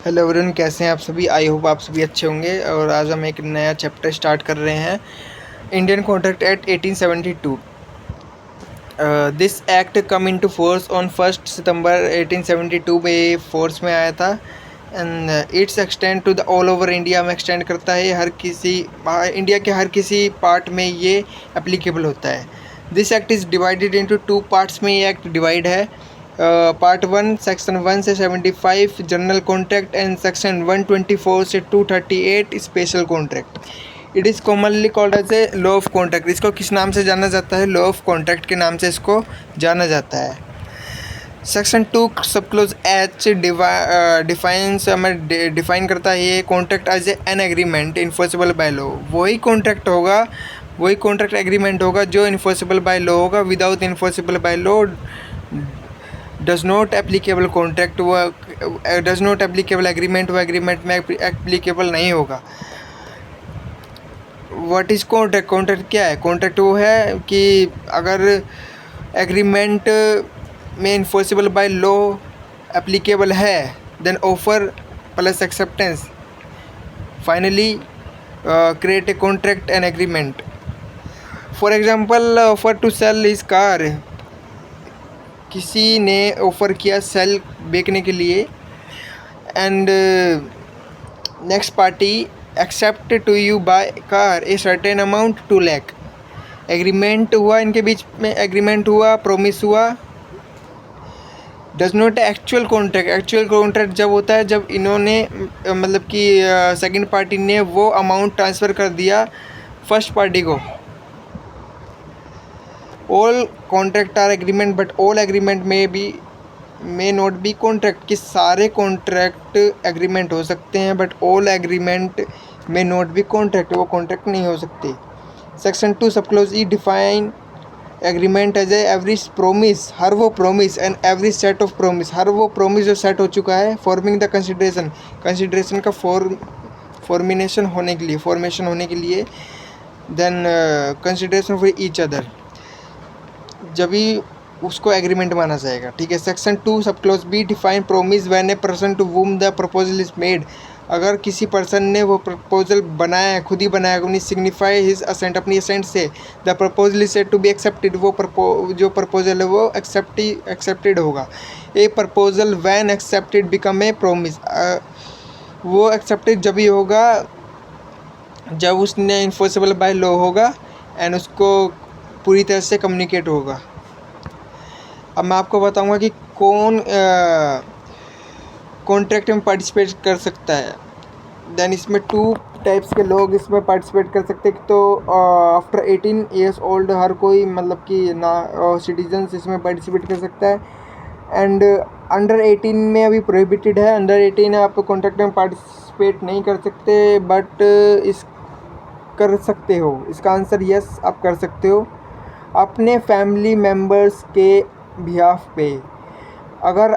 Hello everyone, कैसे हैं आप सभी। आई होप आप सभी अच्छे होंगे। और आज हम एक नया चैप्टर स्टार्ट कर रहे हैं, Indian contract act 1872। This act come into force on 1 सितंबर 1872 में ये फोर्स में आया था। And its extend to the all over India में एक्सटेंड करता है। हर किसी इंडिया के हर किसी पार्ट में ये एप्लीकेबल होता है। This act is divided into 2 parts में ये एक्ट डिवाइड है। पार्ट 1 सेक्शन 1 से 75 जनरल कॉन्ट्रैक्ट एंड सेक्शन 124 से 238 special contract. It is commonly called as a law of contract. इसको किस नाम से जाना जाता है? लॉ ऑफ कॉन्ट्रैक्ट के नाम से इसको जाना जाता है। Section 2 sub clause H defines हमें डिफाइन करता है ये contract as an agreement enforceable by law. वही कॉन्ट्रैक्ट होगा, वही कॉन्ट्रैक्ट एग्रीमेंट होगा जो इन्फोर्सेबल बाय लॉ होगा। Without enforceable by law does not applicable contract, वह डज नॉट एप्लीकेबल एग्रीमेंट, वह एग्रीमेंट में एप्लीकेबल नहीं होगा। What is contract? कॉन्ट्रैक्ट क्या है? कॉन्ट्रैक्ट वो है कि अगर एग्रीमेंट में इन्फोर्सेबल बाय लॉ एप्लीकेबल है, then offer plus acceptance finally create a contract and agreement. For example, offer to sell his car. किसी ने ऑफ़र किया सेल बेचने के लिए, and next party accept to you buy car a certain amount 2 lakh. Agreement हुआ, इनके बीच में एग्रीमेंट हुआ, प्रोमिस हुआ। Does not actual contract. Actual contract जब होता है जब इन्होंने मतलब कि सेकंड पार्टी ने वो अमाउंट ट्रांसफ़र कर दिया फर्स्ट पार्टी को। All contract are agreement but all agreement may not be contract. कि सारे कॉन्ट्रैक्ट एग्रीमेंट हो सकते हैं but all agreement may not be contract, वो कॉन्ट्रैक्ट नहीं हो सकते। Section 2 sub clause E define agreement as every promise. हर वो promise and every set of promise, हर वो प्रोमिस जो सेट हो चुका है। फॉर्मिंग द कंसिडरेशन, कंसिडरेशन का फॉर्मेशन होने के लिए then consideration for each other, जब भी उसको एग्रीमेंट माना जाएगा। ठीक है। Section 2 sub clause B define promise when a person to whom the proposal is made. अगर किसी पर्सन ने वो प्रपोजल बनाया है, खुद ही बनाया है, सिग्निफाई हिज असेंट, अपनी असेंट से, the proposal is said to be accepted. वो जो प्रपोजल है वो एक्सेप्टेड होगा। A proposal when accepted become a promise. वो एक्सेप्टेड जब ही होगा जब उसने इन्फोर्सेबल बाय लॉ होगा एंड उसको पूरी तरह से कम्युनिकेट होगा। अब मैं आपको बताऊंगा कि कौन कॉन्ट्रैक्ट में पार्टिसिपेट कर सकता है। देन इसमें 2 टाइप्स के लोग इसमें पार्टिसिपेट कर सकते हैं। तो आफ्टर 18 ईयर्स ओल्ड हर कोई मतलब कि ना सिटीजन्स इसमें पार्टिसिपेट कर सकता है। एंड अंडर 18 में अभी प्रोहिबिटेड है। अंडर 18 आप कॉन्ट्रैक्ट में पार्टिसिपेट नहीं कर सकते, बट इस कर सकते हो। इसका आंसर यस, आप कर सकते हो अपने फैमिली मेम्बर्स के बिहाफ पे। अगर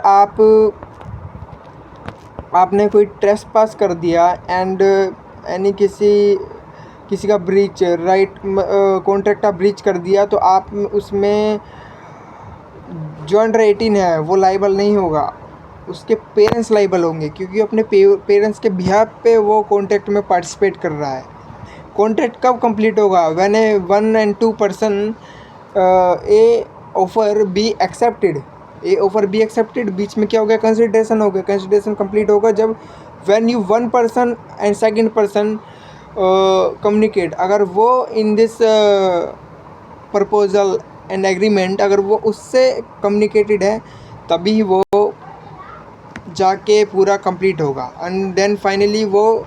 आपने कोई ट्रेस पास कर दिया एंड यानी किसी का ब्रीच राइट कॉन्ट्रैक्ट का ब्रीच कर दिया, तो आप उसमें जो अंडर 18 है वो लाइबल नहीं होगा, उसके पेरेंट्स लाइबल होंगे, क्योंकि अपने पेरेंट्स के बिहाफ पे वो कॉन्ट्रैक्ट में पार्टिसिपेट कर रहा है। कॉन्ट्रैक्ट कब कंप्लीट होगा? When 1 and 2 person A offer B accepted. A offer B accepted, बीच में क्या हो गया? कंसिडरेशन हो गया। कंसिडरेशन कंप्लीट होगा जब when you 1 person and second person communicate. अगर वो in this proposal and agreement अगर वो उससे कम्युनिकेटेड है, तभी वो जाके पूरा कंप्लीट होगा। एंड देन फाइनली वो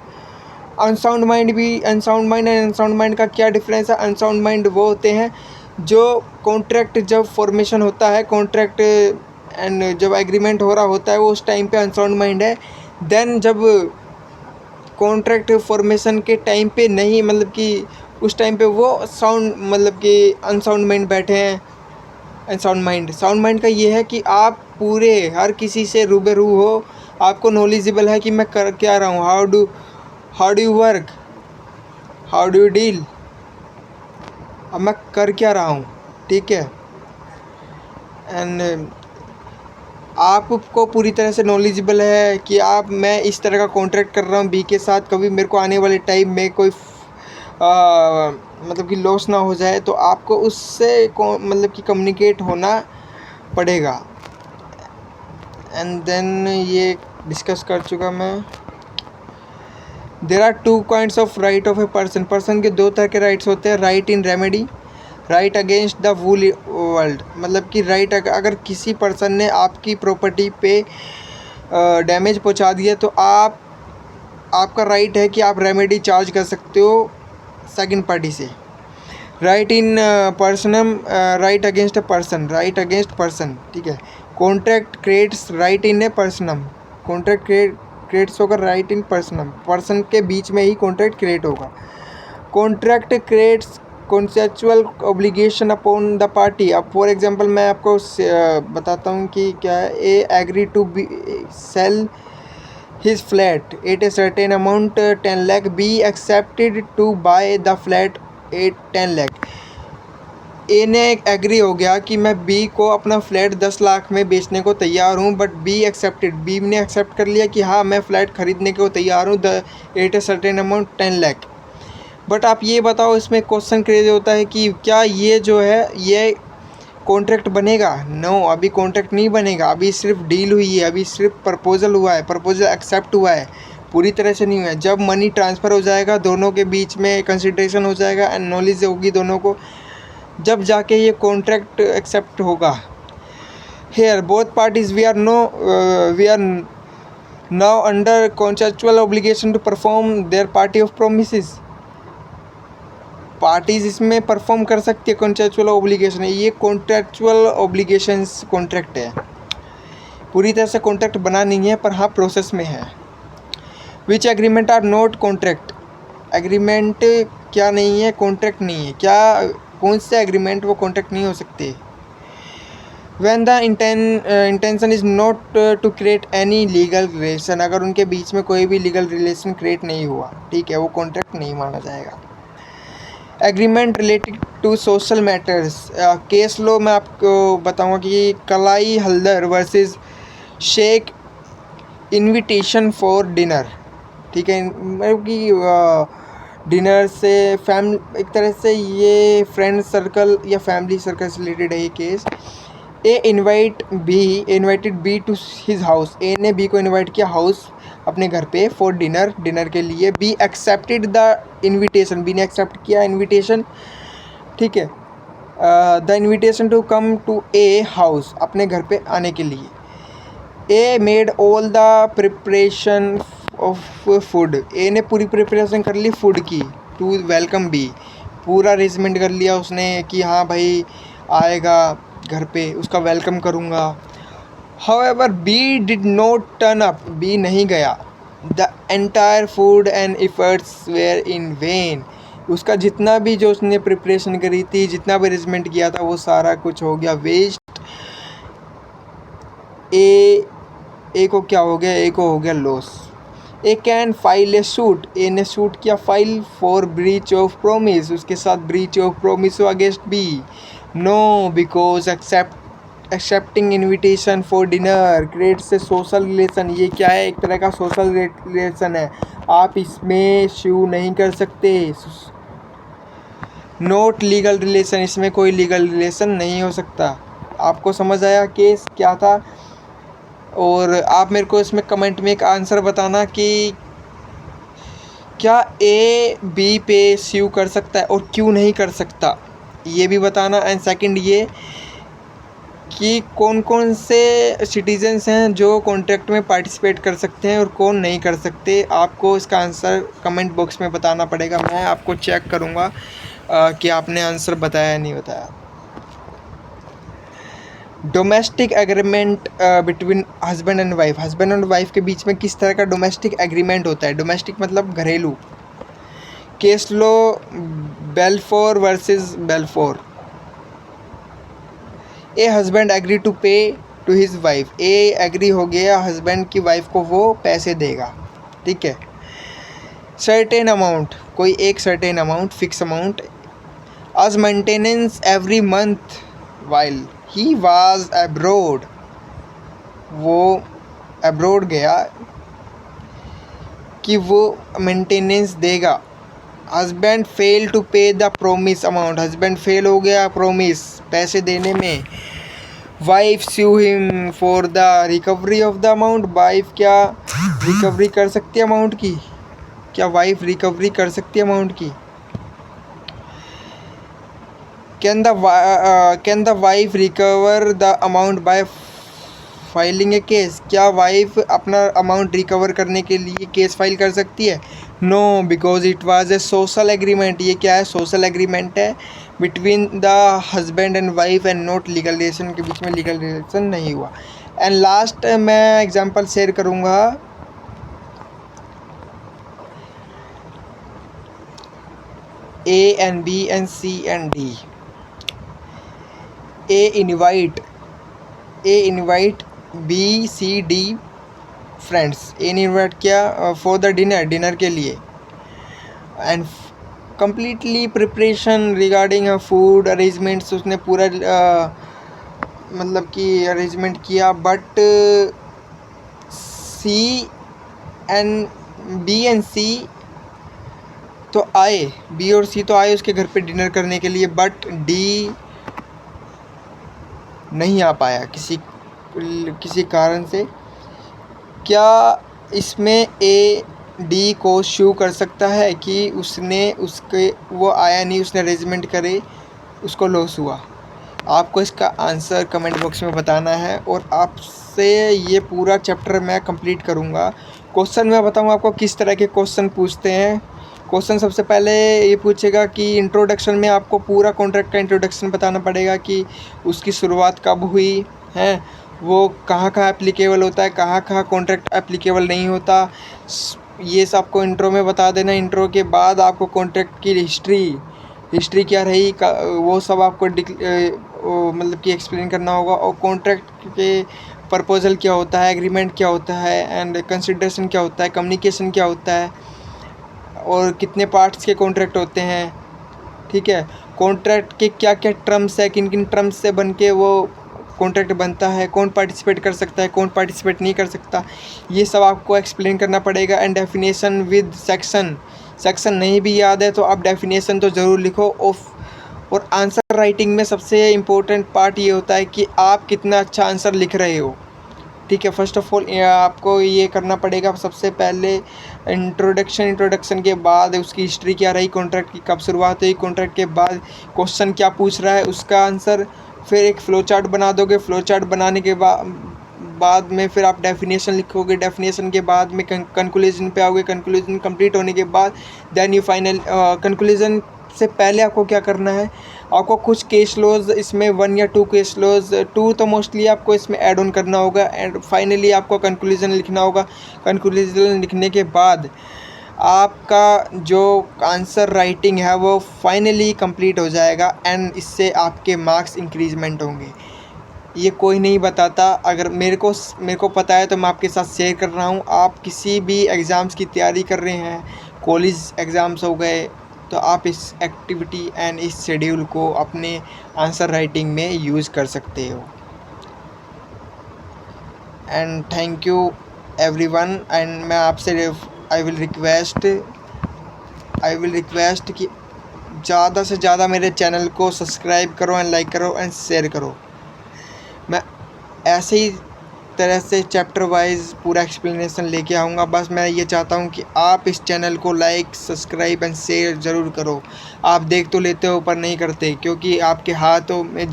अनसाउंड माइंड भी, unsound mind and unsound mind का क्या डिफरेंस है? अनसाउंड माइंड वो होते हैं जो कॉन्ट्रैक्ट जब फॉर्मेशन होता है, कॉन्ट्रैक्ट एंड जब एग्रीमेंट हो रहा होता है, वो उस टाइम पे अनसाउंड माइंड है। देन जब कॉन्ट्रैक्ट फॉर्मेशन के टाइम पे नहीं, मतलब कि उस टाइम पे वो साउंड मतलब कि अनसाउंड माइंड बैठे हैं। अनसाउंड माइंड, साउंड माइंड का ये है कि आप पूरे हर किसी से रूबरू हो, आपको नॉलेजेबल है कि मैं कर क्या रहा हूँ, how do you work, how do you deal, अब मैं कर क्या रहा हूँ। ठीक है। एंड आपको पूरी तरह से नॉलेजेबल है कि मैं इस तरह का कॉन्ट्रैक्ट कर रहा हूँ बी के साथ, कभी मेरे को आने वाले टाइम में कोई मतलब कि लॉस ना हो जाए, तो आपको उससे मतलब कि कम्युनिकेट होना पड़ेगा। एंड देन ये डिस्कस कर चुका मैं। There are 2 kinds of right of a person के 2 तरह के राइट्स होते हैं। Right in remedy, right against the whole world, मतलब कि राइट अगर किसी पर्सन ने आपकी प्रॉपर्टी पे डैमेज पहुंचा दिया तो आपका राइट है कि आप रेमेडी चार्ज कर सकते हो सेकंड पार्टी से। Right in personam, right against a person, right against person, ठीक है। Contract creates right in a personam, contract creates होगा राइट इन पर्सनम, पर्सन के बीच में ही कॉन्ट्रैक्ट क्रिएट होगा। Contract creates conceptual obligation upon the party. अब for example मैं आपको बताता हूँ कि क्या है। A agree to B sell his flat at a certain amount 10 lakh, B accepted to buy the flat at 10 lakh। ए ने एग्री हो गया कि मैं बी को अपना फ्लैट 10 लाख में बेचने को तैयार हूँ, बट बी ने एक्सेप्ट कर लिया कि हाँ मैं फ़्लैट ख़रीदने को तैयार हूँ at a certain amount 10 lakh. But आप ये बताओ, इसमें क्वेश्चन क्रिएट होता है कि क्या ये जो है ये कॉन्ट्रैक्ट बनेगा? नो, अभी कॉन्ट्रैक्ट नहीं बनेगा, अभी सिर्फ डील हुई है, अभी सिर्फ प्रपोजल हुआ है, प्रपोजल एक्सेप्ट हुआ है, पूरी तरह से नहीं हुआ है। जब मनी ट्रांसफ़र हो जाएगा, दोनों के बीच में कंसिडरेशन हो जाएगा एंड नॉलेज होगी दोनों को, जब जाके ये कॉन्ट्रैक्ट एक्सेप्ट होगा। Here both parties we are now under contractual obligation to perform their party of promises. Parties इसमें परफॉर्म कर सकती है, कॉन्ट्रैक्चुअल ऑब्लिगेशन है, ये कॉन्ट्रैक्चुअल ऑब्लिगेशंस कॉन्ट्रैक्ट है, पूरी तरह से कॉन्ट्रैक्ट बना नहीं है पर हाँ प्रोसेस में है। Which agreement are not contract, agreement क्या नहीं है, कॉन्ट्रैक्ट नहीं है। क्या कौन से एग्रीमेंट वो कॉन्ट्रैक्ट नहीं हो सकते? When the intention is not to create any legal relation, अगर उनके बीच में कोई भी लीगल रिलेशन क्रिएट नहीं हुआ, ठीक है, वो कॉन्ट्रैक्ट नहीं माना जाएगा। Agreement related to social matters, case लो मैं आपको बताऊंगा कि Kalai Haldar versus Sheikh invitation for dinner, ठीक है, मतलब कि डिनर से एक तरह से ये फ्रेंड सर्कल या फैमिली सर्कल से रिलेटेड है ये case. A invited B to his house, A ने बी को इनवाइट किया हाउस अपने घर पे फॉर डिनर के लिए। B accepted the invitation, B ने एक्सेप्ट किया इनविटेशन, ठीक है, the invitation to come to A house, अपने घर पे आने के लिए। A made all the preparation of food, A ने पूरी प्रिपरेशन कर ली फूड की टू वेलकम बी, पूरा अरेंजमेंट कर लिया उसने कि हाँ भाई आएगा घर पे, उसका वेलकम करूँगा। However B did not turn up, B नहीं गया। The entire food and efforts were in vain, उसका जितना भी जो उसने प्रिपरेशन करी थी, जितना भी अरेंजमेंट किया था, वो सारा कुछ हो गया वेस्ट। ए को क्या हो गया? ए को हो गया loss. A can file a suit, A ने सूट किया file for breach of promise, उसके साथ breach of promise against B. No, because accepting invitation for dinner creates a social relation, ये क्या है? एक तरह का सोशल रिलेशन है, आप इसमें स्यू नहीं कर सकते। नॉट लीगल रिलेशन, इसमें कोई लीगल रिलेशन नहीं हो सकता। आपको समझ आया केस क्या था? और आप मेरे को इसमें कमेंट में एक आंसर बताना कि क्या ए बी पे स्यू कर सकता है और क्यों नहीं कर सकता, ये भी बताना। एंड सेकंड ये कि कौन कौन से सिटीजन्स हैं जो कॉन्ट्रैक्ट में पार्टिसिपेट कर सकते हैं और कौन नहीं कर सकते, आपको इसका आंसर कमेंट बॉक्स में बताना पड़ेगा। मैं आपको चेक करूँगा कि आपने आंसर बताया या नहीं बताया। Domestic agreement between husband and wife, husband and wife के बीच में किस तरह का डोमेस्टिक एग्रीमेंट होता है? डोमेस्टिक मतलब घरेलू। केस लो Balfour versus Balfour. A husband agree to pay to his wife, A agree हो गया हस्बैंड की वाइफ को वो पैसे देगा, ठीक है, सर्टेन अमाउंट, कोई एक certain amount, fix amount, as maintenance every month while he was abroad. वो अब्रॉड गया कि वो मेंटेनेंस देगा। Husband fail to pay the promise amount, husband fail हो गया प्रोमिस पैसे देने में। Wife sue him for the recovery of the amount, wife क्या रिकवरी कर सकती है अमाउंट की? क्या वाइफ रिकवरी कर सकती है अमाउंट की? Can the wife recover the amount by filing a case, क्या वाइफ अपना अमाउंट रिकवर करने के लिए केस फाइल कर सकती है? No, because it was a social agreement, ये क्या है? सोशल एग्रीमेंट है between the husband and wife and not legal relation, के बीच में लीगल रिलेशन नहीं हुआ। एंड लास्ट मैं एग्जांपल शेयर करूँगा, A and B and C and D. A invite B C D friends. A ने invite किया फॉर द डिनर के लिए, and completely preparation regarding food arrangements उसने पूरा मतलब कि अरेंजमेंट किया। बट बी एंड सी तो आए, बी और सी तो आए उसके घर पे डिनर करने के लिए, बट डी नहीं आ पाया किसी कारण से। क्या इसमें ए डी को शू कर सकता है कि वो आया नहीं, उसने अरेंजमेंट करे, उसको लॉस हुआ? आपको इसका आंसर कमेंट बॉक्स में बताना है और आपसे ये पूरा चैप्टर मैं कंप्लीट करूँगा। क्वेश्चन मैं बताऊँ आपको किस तरह के क्वेश्चन पूछते हैं। क्वेश्चन सबसे पहले ये पूछेगा कि इंट्रोडक्शन में आपको पूरा कॉन्ट्रैक्ट का इंट्रोडक्शन बताना पड़ेगा कि उसकी शुरुआत कब हुई है, वो कहाँ कहाँ एप्लीकेबल होता है, कहाँ कहाँ कॉन्ट्रैक्ट एप्लीकेबल नहीं होता, ये सब आपको इंट्रो में बता देना। इंट्रो के बाद आपको कॉन्ट्रैक्ट की हिस्ट्री क्या रही वो सब आपको मतलब कि एक्सप्लेन करना होगा। और कॉन्ट्रैक्ट के प्रपोजल क्या होता है, एग्रीमेंट क्या होता है, एंड कंसिडरेशन क्या होता है, कम्युनिकेशन क्या होता है, और कितने पार्ट्स के कॉन्ट्रैक्ट होते हैं। ठीक है, कॉन्ट्रैक्ट के क्या क्या टर्म्स है, किन किन टर्म्स से बन के वो कॉन्ट्रैक्ट बनता है, कौन पार्टिसिपेट कर सकता है, कौन पार्टिसिपेट नहीं कर सकता, ये सब आपको एक्सप्लेन करना पड़ेगा। एंड डेफिनेशन विद सेक्शन नहीं भी याद है तो आप डेफिनेशन तो ज़रूर लिखो। और आंसर राइटिंग में सबसे इम्पोर्टेंट पार्ट ये होता है कि आप कितना अच्छा आंसर लिख रहे हो। ठीक है, फर्स्ट ऑफ ऑल आपको ये करना पड़ेगा सबसे पहले इंट्रोडक्शन के बाद उसकी हिस्ट्री क्या रही, कॉन्ट्रैक्ट की कब शुरुआत हुई, कॉन्ट्रैक्ट के बाद क्वेश्चन क्या पूछ रहा है उसका आंसर, फिर एक फ़्लो चार्ट बना दोगे। फ़्लो चार्ट बनाने के बाद में फिर आप डेफिनेशन लिखोगे, डेफिनेशन के बाद में कंक्लूजन पे आओगे, कंक्लूजन कंप्लीट होने के बाद देन यू फाइनल कंक्लूजन से पहले आपको क्या करना है, आपको कुछ केस लॉज इसमें 1 या 2 केस लॉज, 2 तो मोस्टली आपको इसमें ऐड ऑन करना होगा। एंड फाइनली आपको कंक्लूजन लिखना होगा। कंक्लूजन लिखने के बाद आपका जो आंसर राइटिंग है वो फाइनली कंप्लीट हो जाएगा एंड इससे आपके मार्क्स इंक्रीजमेंट होंगे। ये कोई नहीं बताता, अगर मेरे को पता है तो मैं आपके साथ शेयर कर रहा हूँ। आप किसी भी एग्ज़ाम्स की तैयारी कर रहे हैं, कॉलेज एग्ज़ाम्स हो गए, तो आप इस एक्टिविटी एंड इस शेड्यूल को अपने आंसर राइटिंग में यूज़ कर सकते हो। And thank you everyone. And मैं आपसे आई विल रिक्वेस्ट कि ज़्यादा से ज़्यादा मेरे चैनल को सब्सक्राइब करो एंड लाइक करो एंड शेयर करो। मैं ऐसे ही तरह से चैप्टर वाइज पूरा एक्सप्लेनेशन लेके आऊँगा। बस मैं ये चाहता हूँ कि आप इस चैनल को लाइक, सब्सक्राइब एंड शेयर ज़रूर करो। आप देख तो लेते हो पर नहीं करते, क्योंकि आपके हाथों में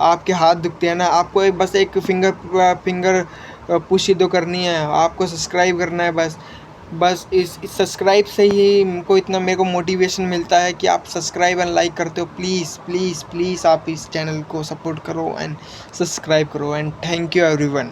आपके हाथ दुखते हैं ना। आपको बस एक फिंगर पुश ही तो करनी है, आपको सब्सक्राइब करना है बस इस सब्सक्राइब से ही मेरे को मोटिवेशन मिलता है कि आप सब्सक्राइब एंड लाइक करते हो। प्लीज़ प्लीज़ प्लीज़ आप इस चैनल को सपोर्ट करो एंड सब्सक्राइब करो। And thank you everyone.